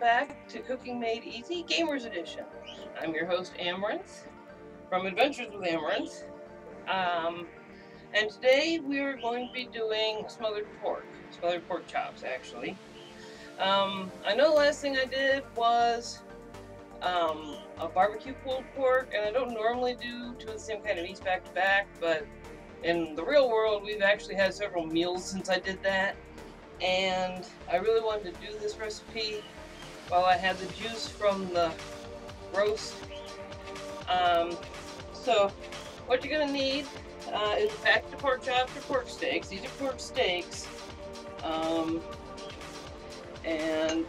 back to Cooking Made Easy Gamers Edition. I'm your host Amarynthe from Adventures with Amarynthe. And today we're going to be doing smothered pork chops actually. I know the last thing I did was a barbecue pulled pork, and I don't normally do two of the same kind of meats back to back, but in the real world we've actually had several meals since I did that. And I really wanted to do this recipe while I had the juice from the roast. So what you're going to need is a package of pork chops or pork steaks. These are pork steaks. And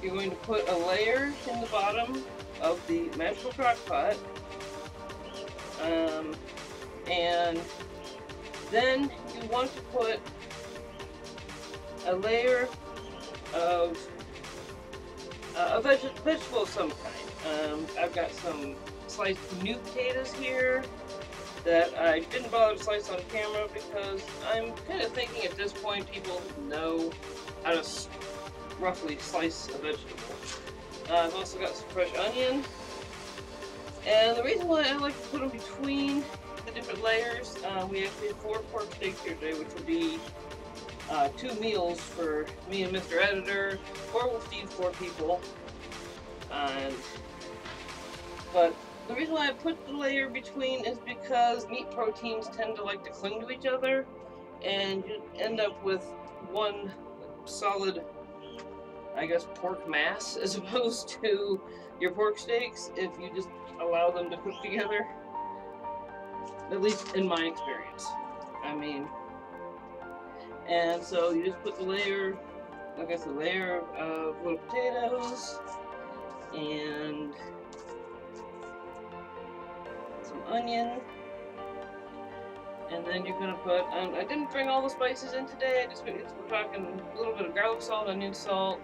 you're going to put a layer in the bottom of the magical crock pot. And then you want to put a layer of a vegetable of some kind. I've got some sliced new potatoes here that I didn't bother to slice on camera because I'm kind of thinking at this point people know how to roughly slice a vegetable. I've also got some fresh onion, and the reason why I like to put them between the different layers, we actually have 4 pork steaks here today, which will be 2 meals for me and Mr. Editor, or we'll feed 4 people. But the reason why I put the layer between is because meat proteins tend to like to cling to each other, and you end up with one solid, I guess, pork mass as opposed to your pork steaks if you just allow them to cook together. At least in my experience. I mean, and so you just put the layer, like I said, layer of little potatoes and some onion, and then you're gonna put, I didn't bring all the spices in today, we're talking a little bit of garlic salt, onion salt,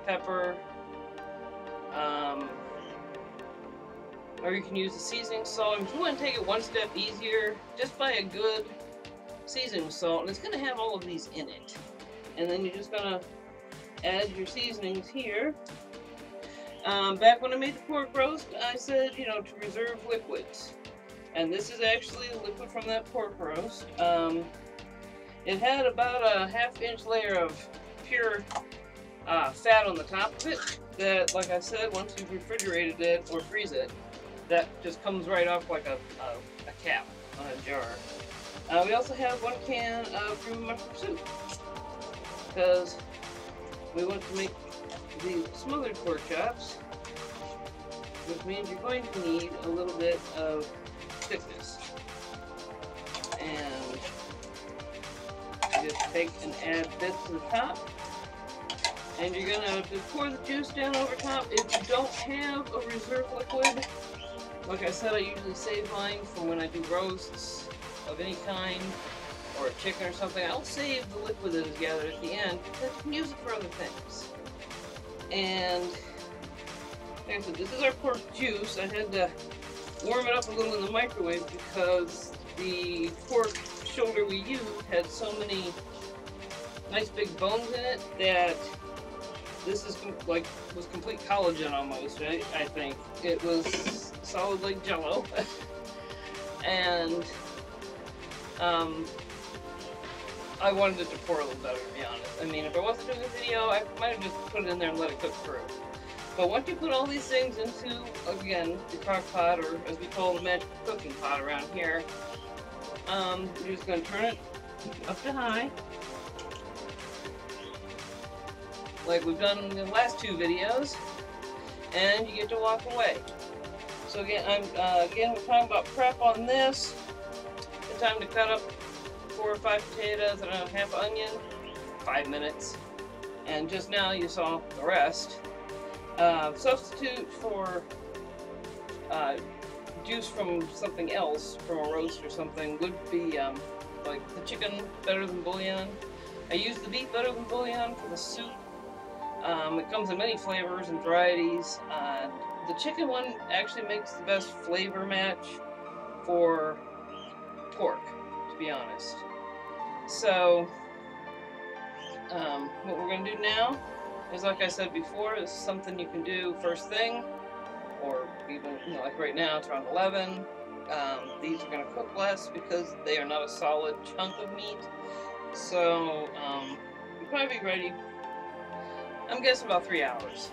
pepper, or you can use the seasoning salt. If you want to take it one step easier, just buy a good seasoning salt, and it's going to have all of these in it. And then you're just going to add your seasonings here. Back when I made the pork roast, I said, you know, to reserve liquids. And this is actually a liquid from that pork roast. It had about a ½ inch layer of pure fat on the top of it that, like I said, once you've refrigerated it or freeze it, that just comes right off like a cap on a jar. We also have 1 can of cream mushroom soup because we want to make the smothered pork chops, which means you're going to need a little bit of thickness. And you just take and add bits to the top. And you're gonna just pour the juice down over top. If you don't have a reserve liquid, like I said, I usually save mine for when I do roasts of any kind, or a chicken or something. I'll save the liquid that is gathered at the end because you can use it for other things. And like I said, this is our pork juice. I had to warm it up a little in the microwave because the pork shoulder we used had so many nice big bones in it that this is was complete collagen almost, right? I think it was solid like Jello, and I wanted it to pour a little better, to be honest. I mean, if I wasn't doing a video, I might have just put it in there and let it cook through. But once you put all these things into, again, the crock pot, or as we call the magic cooking pot around here, you're just going to turn it up to high, like we've done in the last 2 videos, and you get to walk away. So again, we're talking about prep on this. The time to cut up 4 or 5 potatoes and a ½ onion, 5 minutes. And just now you saw the rest. Substitute for juice from something else, from a roast or something, would be like the chicken better than bouillon. I use the beef better than bouillon for the soup. It comes in many flavors and varieties. The chicken one actually makes the best flavor match for pork, to be honest. So, what we're going to do now Because like I said before, this is something you can do first thing, or even, like right now it's around 11. These are going to cook less because they are not a solid chunk of meat. So, you'll probably be ready, I'm guessing about 3 hours.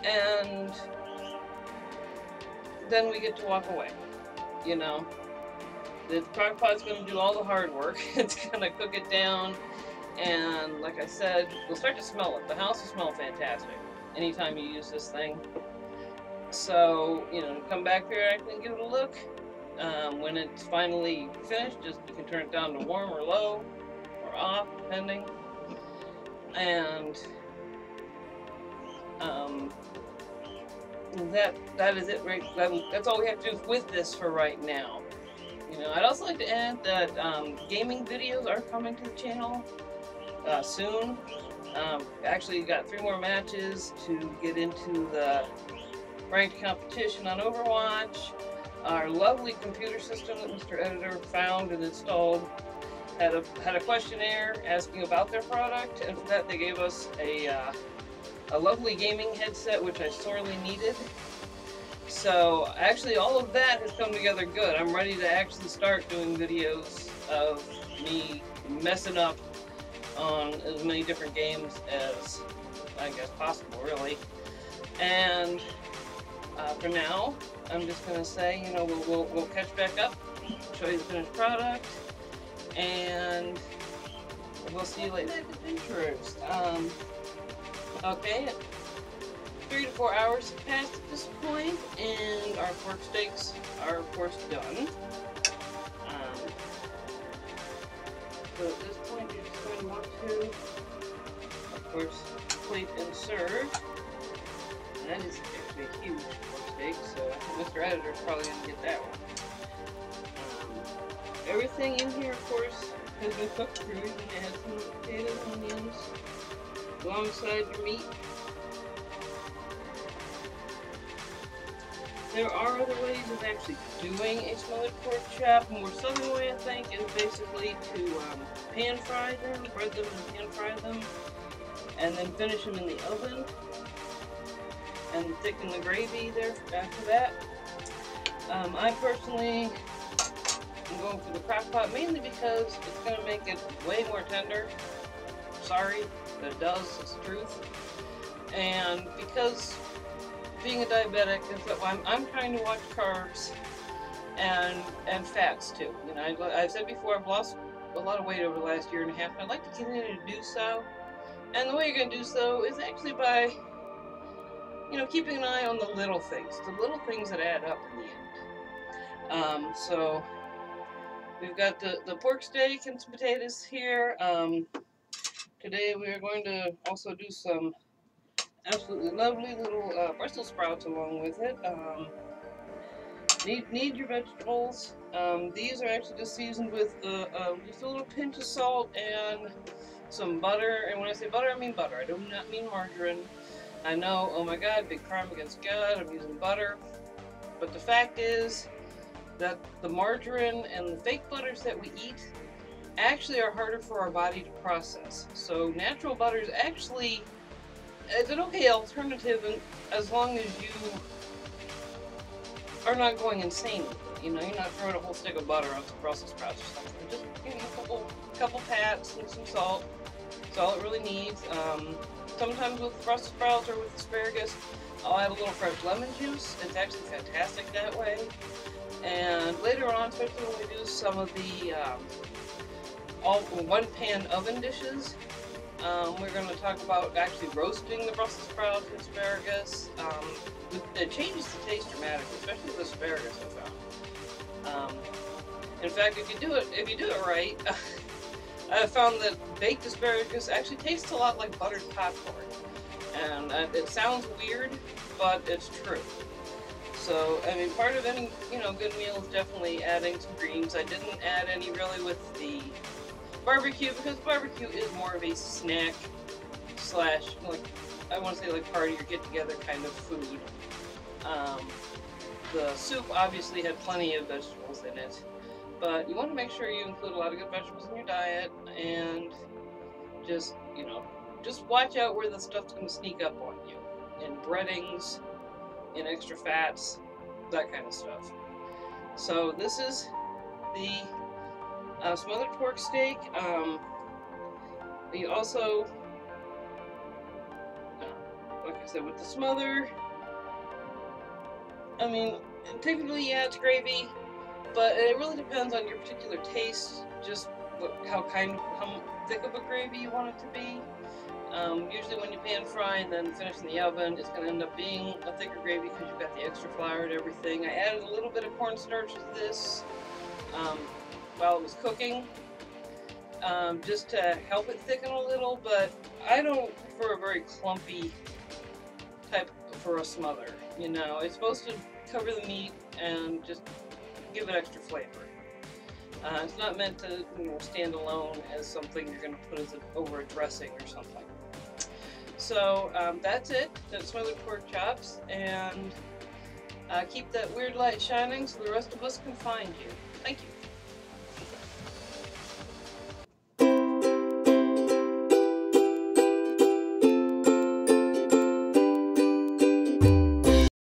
And then we get to walk away, The crock pot's going to do all the hard work. It's going to cook it down. And like I said, you'll start to smell it. The house will smell fantastic anytime you use this thing. So, come back periodically and give it a look. When it's finally finished, you can turn it down to warm or low or off, depending. And that is it. Right? That's all we have to do with this for right now. I'd also like to add that gaming videos are coming to the channel soon. Actually, got 3 more matches to get into the ranked competition on Overwatch. Our lovely computer system that Mr. Editor found and installed had a questionnaire asking about their product, and for that they gave us a lovely gaming headset, which I sorely needed. So actually all of that has come together good. I'm ready to actually start doing videos of me messing up on as many different games as I guess possible, really. And for now, I'm just gonna say, we'll catch back up, show you the finished product, and we'll see you later. Adventures. Okay. 3 to 4 hours have passed at this point, and our pork steaks are, of course, done. So at this point, you're just going to want to, of course, plate and serve. And that is actually a huge pork steak, so Mr. Editor is probably going to get that one. Everything in here, of course, has been cooked through. You're going to add some potatoes, onions, alongside your meat. There are other ways of actually doing a smothered pork chop. A more southern way, I think, is basically to pan fry them, bread them and pan fry them, and then finish them in the oven, and thicken the gravy there after that. I personally am going for the crock pot, mainly because it's going to make it way more tender. Sorry, but it does, it's the truth. And because being a diabetic, I'm trying to watch carbs and fats too. I've said before, I've lost a lot of weight over the last year and a half, and I'd like to continue to do so. And the way you're going to do so is actually by, keeping an eye on the little things that add up in the end. So we've got the pork steak and some potatoes here. Today we are going to also do some absolutely lovely little Brussels sprouts along with it. Need your vegetables. These are actually just seasoned with just a little pinch of salt and some butter. And when I say butter, I mean butter. I do not mean margarine. I know, oh my God, big crime against God, I'm using butter. But the fact is that the margarine and the fake butters that we eat actually are harder for our body to process. So natural butter is actually an okay alternative, and as long as you are not going insane with it. You're not throwing a whole stick of butter on some Brussels sprouts or something. Just a couple pats and some salt. That's all it really needs. Sometimes with Brussels sprouts or with asparagus, I'll add a little fresh lemon juice. It's actually fantastic that way. And later on, especially when we do some of the all one-pan oven dishes, we're going to talk about actually roasting the Brussels sprouts and asparagus. It changes the taste dramatically, especially with asparagus, I found. In fact, if you do it right, I've found that baked asparagus actually tastes a lot like buttered popcorn. And it sounds weird, but it's true. So, part of any, good meal is definitely adding some greens. I didn't add any really with the barbecue, because barbecue is more of a snack slash, I want to say party or get together kind of food. The soup obviously had plenty of vegetables in it, but you want to make sure you include a lot of good vegetables in your diet, and just, just watch out where the stuff's going to sneak up on you. In breadings, in extra fats, that kind of stuff. So this is the smothered pork steak. We also, like I said, with the smother, I mean, technically, yeah, it's gravy, but it really depends on your particular taste, just how thick of a gravy you want it to be. Usually when you pan fry and then finish in the oven, it's going to end up being a thicker gravy because you've got the extra flour and everything. I added a little bit of cornstarch to this while it was cooking, just to help it thicken a little, but I don't prefer a very clumpy type for a smother. You know, it's supposed to cover the meat and just give it extra flavor. It's not meant to, you know, stand alone as something you're going to put over a dressing or something. So that's it. That's smothered pork chops, and keep that weird light shining so the rest of us can find you. Thank you.